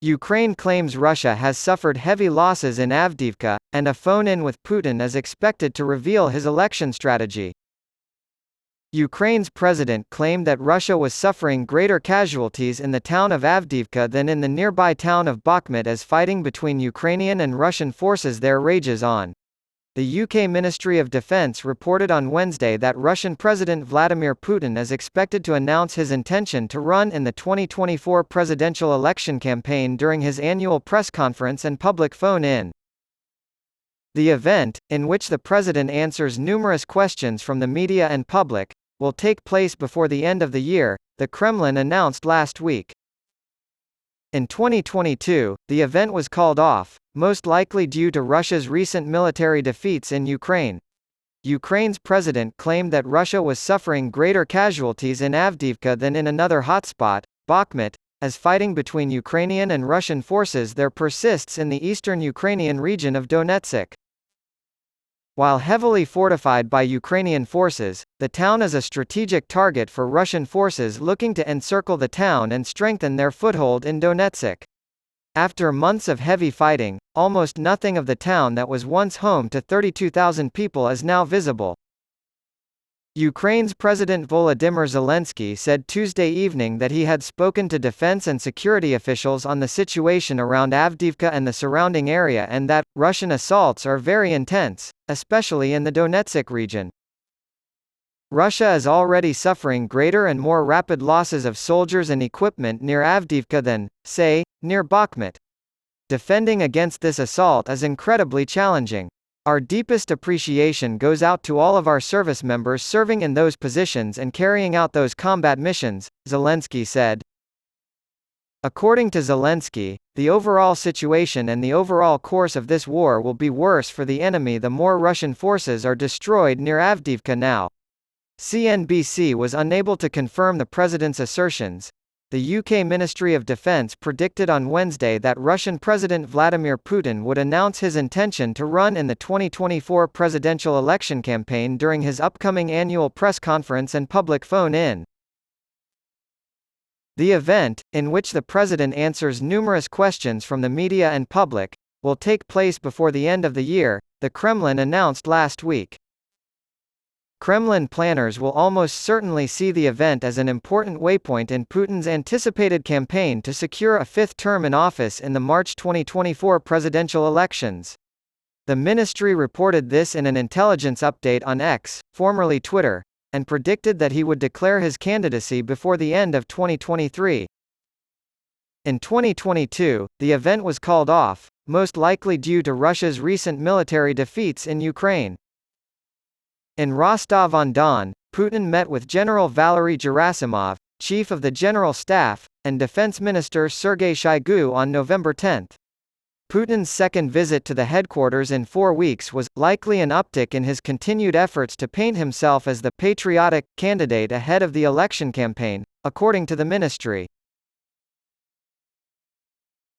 Ukraine claims Russia has suffered heavy losses in Avdiivka, and a phone-in with Putin is expected to reveal his election strategy. Ukraine's president claimed that Russia was suffering greater casualties in the town of Avdiivka than in the nearby town of Bakhmut as fighting between Ukrainian and Russian forces there rages on. The UK Ministry of Defence reported on Wednesday that Russian President Vladimir Putin is expected to announce his intention to run in the 2024 presidential election campaign during his annual press conference and public phone-in. The event, in which the president answers numerous questions from the media and public, will take place before the end of the year, the Kremlin announced last week. In 2022, the event was called off, most likely due to Russia's recent military defeats in Ukraine. Ukraine's president claimed that Russia was suffering greater casualties in Avdiivka than in another hotspot, Bakhmut, as fighting between Ukrainian and Russian forces there persists in the eastern Ukrainian region of Donetsk. While heavily fortified by Ukrainian forces, the town is a strategic target for Russian forces looking to encircle the town and strengthen their foothold in Donetsk. After months of heavy fighting, almost nothing of the town that was once home to 32,000 people is now visible. Ukraine's President Volodymyr Zelensky said Tuesday evening that he had spoken to defense and security officials on the situation around Avdiivka and the surrounding area and that Russian assaults are very intense, especially in the Donetsk region. Russia is already suffering greater and more rapid losses of soldiers and equipment near Avdiivka than, say, near Bakhmut. Defending against this assault is incredibly challenging. Our deepest appreciation goes out to all of our service members serving in those positions and carrying out those combat missions, Zelensky said. According to Zelensky, the overall situation and the overall course of this war will be worse for the enemy the more Russian forces are destroyed near Avdiivka now. CNBC was unable to confirm the president's assertions. The UK Ministry of Defence predicted on Wednesday that Russian President Vladimir Putin would announce his intention to run in the 2024 presidential election campaign during his upcoming annual press conference and public phone-in. The event, in which the president answers numerous questions from the media and public, will take place before the end of the year, the Kremlin announced last week. Kremlin planners will almost certainly see the event as an important waypoint in Putin's anticipated campaign to secure a fifth term in office in the March 2024 presidential elections. The ministry reported this in an intelligence update on X, formerly Twitter, and predicted that he would declare his candidacy before the end of 2023. In 2022, the event was called off, most likely due to Russia's recent military defeats in Ukraine. In Rostov-on-Don, Putin met with General Valery Gerasimov, Chief of the General Staff, and Defense Minister Sergei Shoigu on November 10. Putin's second visit to the headquarters in 4 weeks was likely an uptick in his continued efforts to paint himself as the patriotic candidate ahead of the election campaign, according to the ministry.